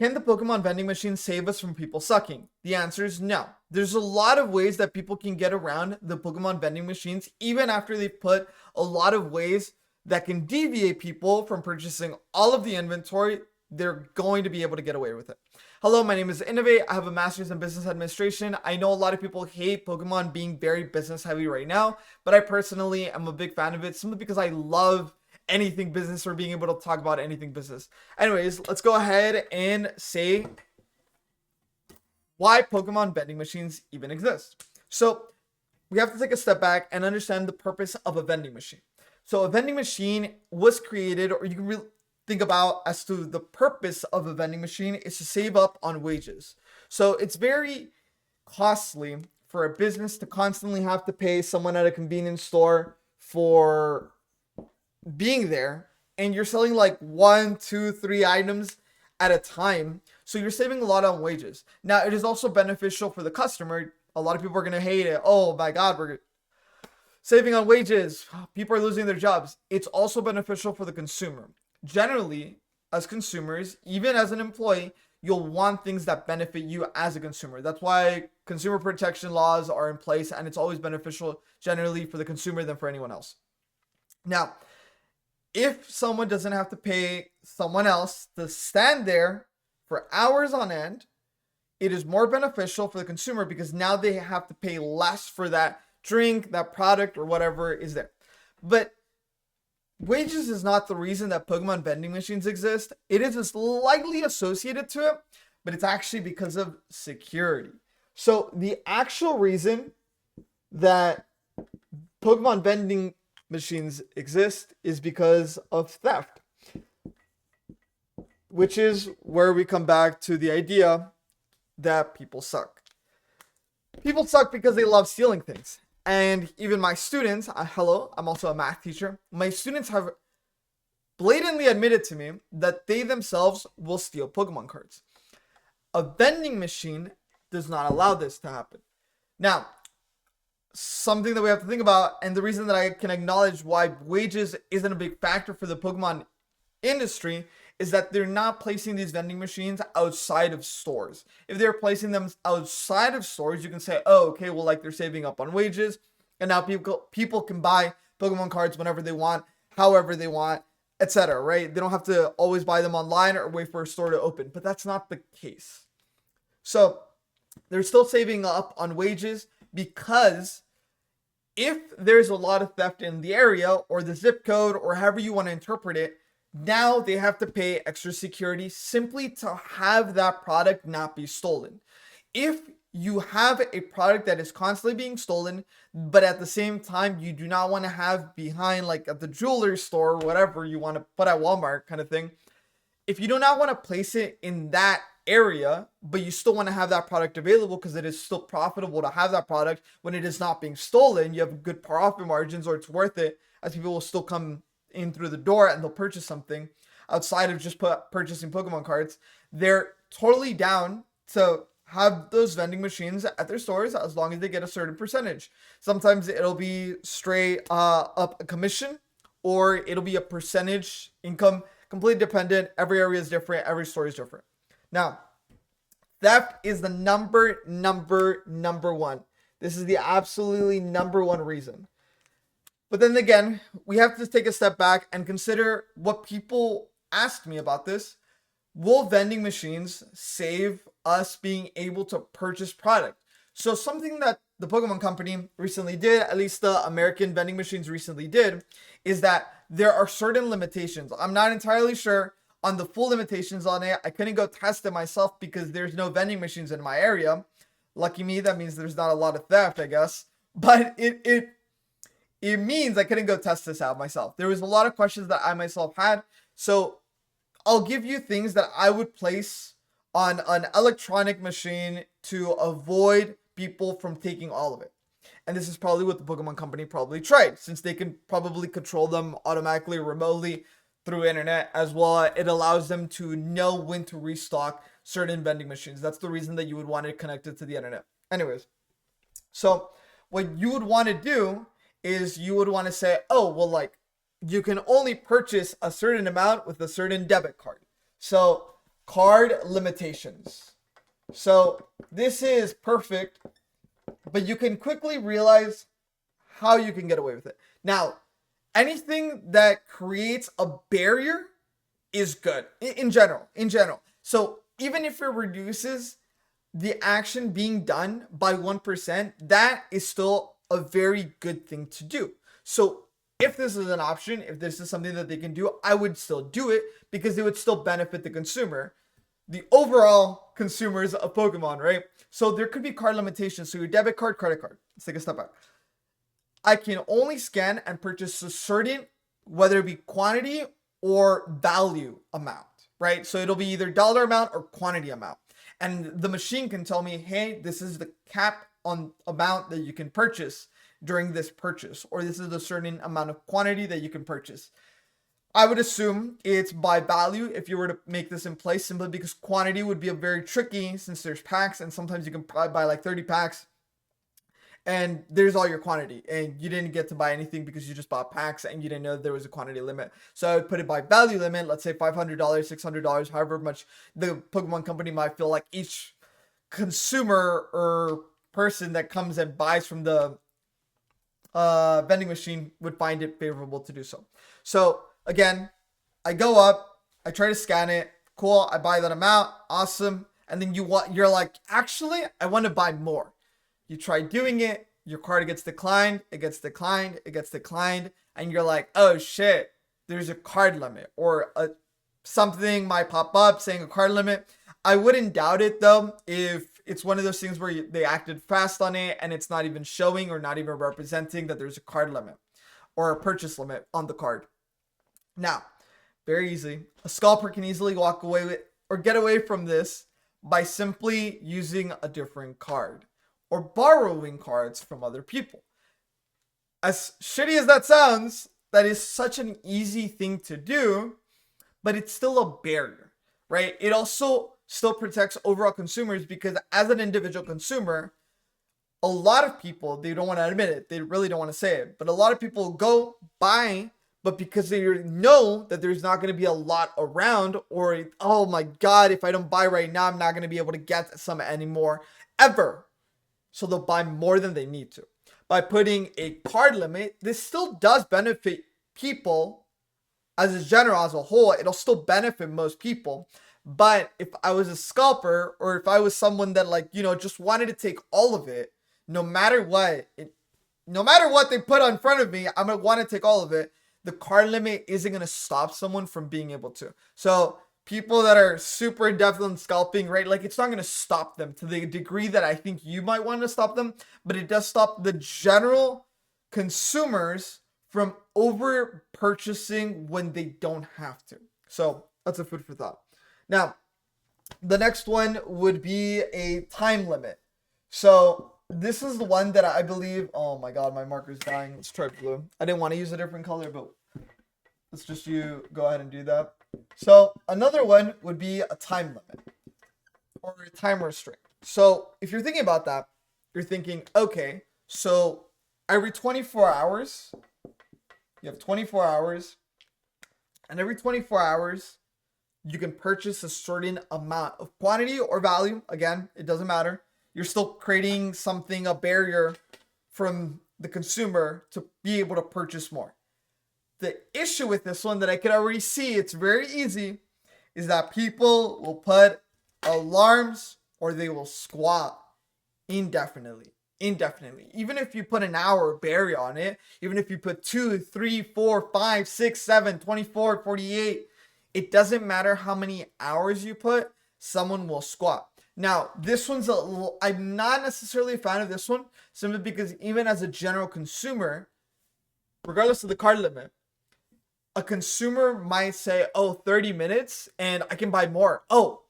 Can the Pokemon vending machine save us from people sucking? The answer is no. There's a lot of ways that people can get around the Pokemon vending machines, even after they've put a lot of ways that can deviate people from purchasing all of the inventory. They're going to be able to get away with it. Hello, my name is Innovate. I have a master's in business administration. I know a lot of people hate Pokemon being very business heavy right now, but I personally am a big fan of it simply because I love anything business or being able to talk about anything business. Anyways, let's go ahead and say why Pokemon vending machines even exist. So we have to take a step back and understand the purpose of a vending machine. So a vending machine was created, or you can really think about as to the purpose of a vending machine is to save up on wages. So it's very costly for a business to constantly have to pay someone at a convenience store for being there, and you're selling like 1, 2, 3 items at a time. So you're saving a lot on wages. Now, it is also beneficial for the customer. A lot of people are going to hate it. Oh my God, we're saving on wages. People are losing their jobs. It's also beneficial for the consumer. Generally, as consumers, even as an employee, you'll want things that benefit you as a consumer. That's why consumer protection laws are in place, and it's always beneficial generally for the consumer than for anyone else. Now, if someone doesn't have to pay someone else to stand there for hours on end, it is more beneficial for the consumer because now they have to pay less for that drink, that product, or whatever is there. But wages is not the reason that Pokemon vending machines exist. It is slightly associated to it, but it's actually because of security. So the actual reason that Pokemon vending machines exist is because of theft, which is where we come back to the idea that people suck. People suck because they love stealing things. And even my students, hello, I'm also a math teacher. My students have blatantly admitted to me that they themselves will steal Pokemon cards. A vending machine does not allow this to happen. Now, something that we have to think about, and the reason that I can acknowledge why wages isn't a big factor for the Pokemon industry, is that they're not placing these vending machines outside of stores. If they're placing them outside of stores, you can say, oh, okay, well, like they're saving up on wages, and now people can buy Pokemon cards whenever they want, however they want, etc., right? They don't have to always buy them online or wait for a store to open, but that's not the case. So they're still saving up on wages because if there's a lot of theft in the area or the zip code or however you want to interpret it, now they have to pay extra security simply to have that product not be stolen. If you have a product that is constantly being stolen, but at the same time you do not want to have behind like at the jewelry store or whatever you want to put at Walmart kind of thing, if you do not want to place it in that area, but you still want to have that product available because it is still profitable to have that product when it is not being stolen, you have good profit margins, or it's worth it as people will still come in through the door and they'll purchase something outside of just purchasing Pokemon cards. They're totally down to have those vending machines at their stores as long as they get a certain percentage. Sometimes it'll be straight up a commission, or it'll be a percentage income, completely dependent. Every area is different. Every store is different. Now, theft is the number one. This is the absolutely number one reason. But then again, we have to take a step back and consider what people asked me about this. Will vending machines save us being able to purchase product? So something that the Pokemon Company recently did, at least the American vending machines recently did, is that there are certain limitations. I'm not entirely sure on the full limitations on it. I couldn't go test it myself because there's no vending machines in my area. Lucky me, that means there's not a lot of theft, I guess. But it means I couldn't go test this out myself. There was a lot of questions that I myself had. So I'll give you things that I would place on an electronic machine to avoid people from taking all of it. And this is probably what the Pokemon Company probably tried, since they can probably control them automatically, remotely through internet as well. It allows them to know when to restock certain vending machines. That's the reason that you would want it connected to the internet. Anyways, so what you would want to do is you would want to say, oh, well, like you can only purchase a certain amount with a certain debit card. So card limitations. So this is perfect, but you can quickly realize how you can get away with it. Now, anything that creates a barrier is good in general. So even if it reduces the action being done by 1%, that is still a very good thing to do. So if this is an option, if this is something that they can do, I would still do it because it would still benefit the consumer, the overall consumers of Pokemon, right? So there could be card limitations. So your debit card, credit card. Let's take a step back. I can only scan and purchase a certain, whether it be quantity or value amount, right? So it'll be either dollar amount or quantity amount. And the machine can tell me, hey, this is the cap on amount that you can purchase during this purchase, or this is a certain amount of quantity that you can purchase. I would assume it's by value if you were to make this in place, simply because quantity would be a very tricky, since there's packs and sometimes you can buy like 30 packs and there's all your quantity and you didn't get to buy anything because you just bought packs and you didn't know there was a quantity limit. So I would put it by value limit, let's say $500, $600, however much the Pokemon company might feel like each consumer or person that comes and buys from the vending machine would find it favorable to do so. So again, I go up, I try to scan it, cool, I buy that amount, awesome. And then you're like, actually, I want to buy more. You try doing it, your card gets declined, it gets declined, it gets declined, and you're like, oh shit, there's a card limit, or something might pop up saying a card limit. I wouldn't doubt it though if it's one of those things where they acted fast on it and it's not even showing or not even representing that there's a card limit or a purchase limit on the card. Now, very easy. A scalper can easily walk away with or get away from this by simply using a different card or borrowing cards from other people. As shitty as that sounds, that is such an easy thing to do, but it's still a barrier, right? It also still protects overall consumers because as an individual consumer, a lot of people, they don't want to admit it, they really don't want to say it, but a lot of people go buy, but because they know that there's not going to be a lot around, or, oh my God, if I don't buy right now, I'm not going to be able to get some anymore, ever. So they'll buy more than they need to. By putting a card limit, this still does benefit people as a general, as a whole. It'll still benefit most people. But if I was a scalper, or if I was someone that just wanted to take all of it, no matter what they put in front of me, I'm going to want to take all of it. The card limit isn't going to stop someone from being able to. So people that are super adept on scalping, right? Like, it's not going to stop them to the degree that I think you might want to stop them, but it does stop the general consumers from over purchasing when they don't have to. So that's a food for thought. Now, the next one would be a time limit. So this is the one that I believe, oh my God, my marker's dying. Let's try blue. I didn't want to use a different color, but let's just go ahead and do that. So another one would be a time limit or a time restraint. So if you're thinking about that, you're thinking, okay, so every 24 hours, you have 24 hours, and every 24 hours, you can purchase a certain amount of quantity or value. Again, it doesn't matter. You're still creating something, a barrier from the consumer to be able to purchase more. The issue with this one that I could already see, it's very easy, is that people will put alarms or they will squat indefinitely. Even if you put an hour barrier on it, even if you put 2, 3, 4, 5, 6, 7, 24, 48, it doesn't matter how many hours you put, someone will squat. Now, this one's I'm not necessarily a fan of this one, simply because even as a general consumer, regardless of the card limit, a consumer might say, oh, 30 minutes and I can buy more. Oh,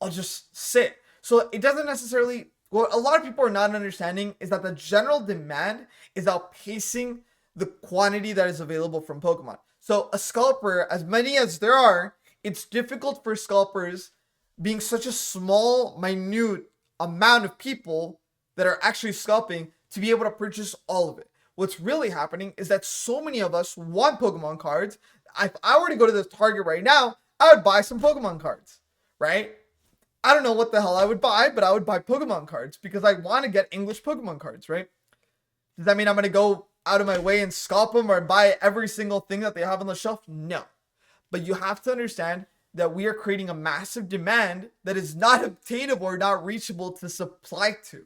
I'll just sit. So it doesn't necessarily, what a lot of people are not understanding is that the general demand is outpacing the quantity that is available from Pokemon. So a scalper, as many as there are, it's difficult for scalpers, being such a small, minute amount of people that are actually scalping, to be able to purchase all of it. What's really happening is that so many of us want Pokemon cards. If I were to go to the Target right now, I would buy some Pokemon cards, right? I don't know what the hell I would buy, but I would buy Pokemon cards because I want to get English Pokemon cards, right? Does that mean I'm going to go out of my way and scalp them or buy every single thing that they have on the shelf? No. But you have to understand that we are creating a massive demand that is not obtainable or not reachable to supply to.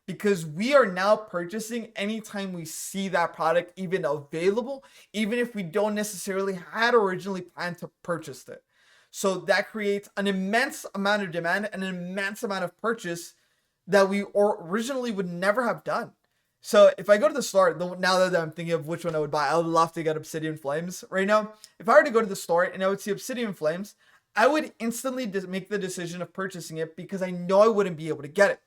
Because we are now purchasing anytime we see that product even available, even if we don't necessarily had originally planned to purchase it. So that creates an immense amount of demand and an immense amount of purchase that we originally would never have done. So if I go to the store, now that I'm thinking of which one I would buy, I would love to get Obsidian Flames right now. If I were to go to the store and I would see Obsidian Flames, I would instantly make the decision of purchasing it because I know I wouldn't be able to get it.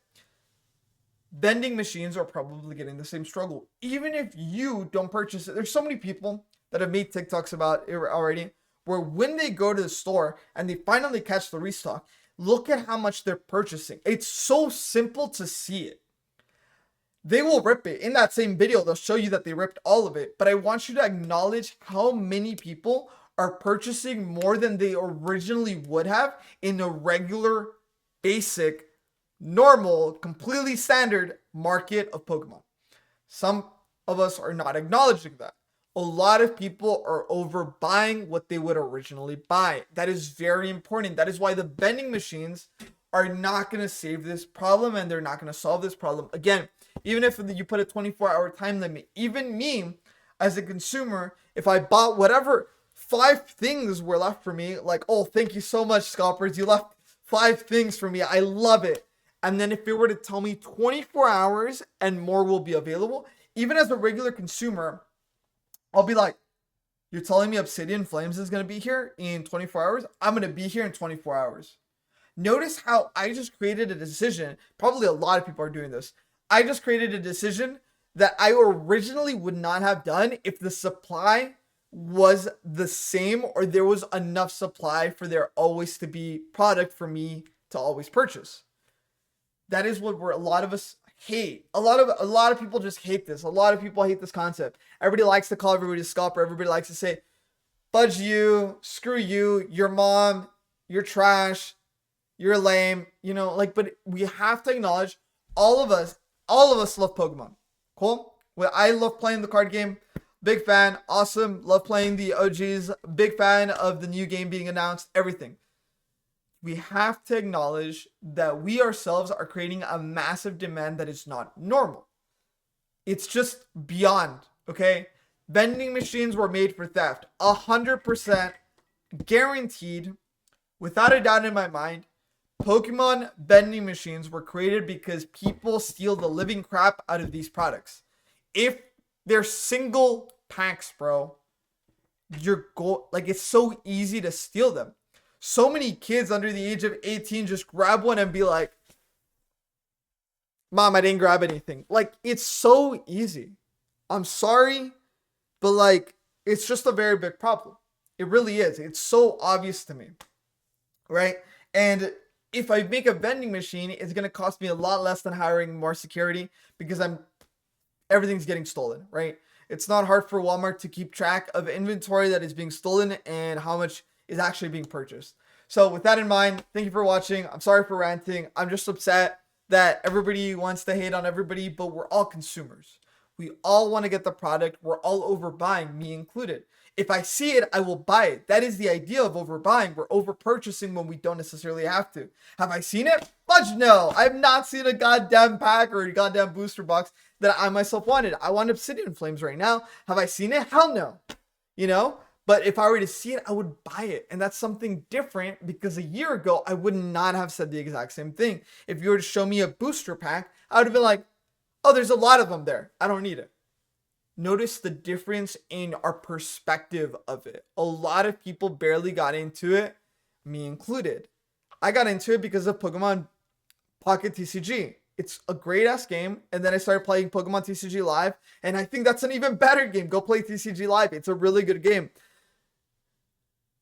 Vending machines are probably getting the same struggle. Even if you don't purchase it, there's so many people that have made TikToks about it already, where when they go to the store and they finally catch the restock, look at how much they're purchasing. It's so simple to see it. They will rip it. In that same video, they'll show you that they ripped all of it. But I want you to acknowledge how many people are purchasing more than they originally would have in a regular, basic, normal, completely standard market of Pokemon. Some of us are not acknowledging that. A lot of people are overbuying what they would originally buy. That is very important. That is why the vending machines are not going to save this problem and they're not going to solve this problem. Again, even if you put a 24-hour time limit, even me as a consumer, if I bought whatever 5 things were left for me, like, oh, thank you so much, scalpers, you left 5 things for me, I love it. And then if it were to tell me 24 hours and more will be available, even as a regular consumer, I'll be like, you're telling me Obsidian Flames is going to be here in 24 hours? I'm going to be here in 24 hours. Notice how I just created a decision. Probably a lot of people are doing this. I just created a decision that I originally would not have done if the supply was the same or there was enough supply for there always to be product for me to always purchase. That is what a lot of us hate. A lot of people just hate this. A lot of people hate this concept. Everybody likes to call everybody a scalper. Everybody likes to say, fudge you, screw you, your mom, you're trash, you're lame, but we have to acknowledge all of us love Pokemon. Cool? Well, I love playing the card game. Big fan. Awesome. Love playing the OGs. Big fan of the new game being announced. Everything. We have to acknowledge that we ourselves are creating a massive demand that is not normal. It's just beyond, okay? Vending machines were made for theft. 100% guaranteed, without a doubt in my mind, Pokemon vending machines were created because people steal the living crap out of these products. If they're single packs, bro, it's so easy to steal them. So many kids under the age of 18 just grab one and be like, Mom, I didn't grab anything. It's so easy. I'm sorry, but it's just a very big problem. It really is. It's so obvious to me, right? And if I make a vending machine, it's going to cost me a lot less than hiring more security because everything's getting stolen, right? It's not hard for Walmart to keep track of inventory that is being stolen and how much is actually being purchased. So with that in mind, thank you for watching. I'm sorry for ranting. I'm just upset that everybody wants to hate on everybody, but we're all consumers. We all want to get the product. We're all overbuying, me included. If I see it, I will buy it. That is the idea of overbuying. We're overpurchasing when we don't necessarily have to. Have I seen it? Fudge no. I've not seen a goddamn pack or a goddamn booster box that I myself wanted. I want Obsidian Flames right now. Have I seen it? Hell no. But if I were to see it, I would buy it. And that's something different because a year ago, I would not have said the exact same thing. If you were to show me a booster pack, I would have been like, oh, there's a lot of them there. I don't need it. Notice the difference in our perspective of it. A lot of people barely got into it, me included. I got into it because of Pokemon Pocket TCG. It's a great ass game. And then I started playing Pokemon TCG Live. And I think that's an even better game. Go play TCG Live. It's a really good game.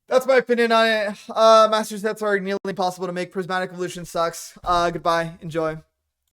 That's my opinion on it. Master sets are nearly impossible to make. Prismatic Evolution sucks. Goodbye. Enjoy.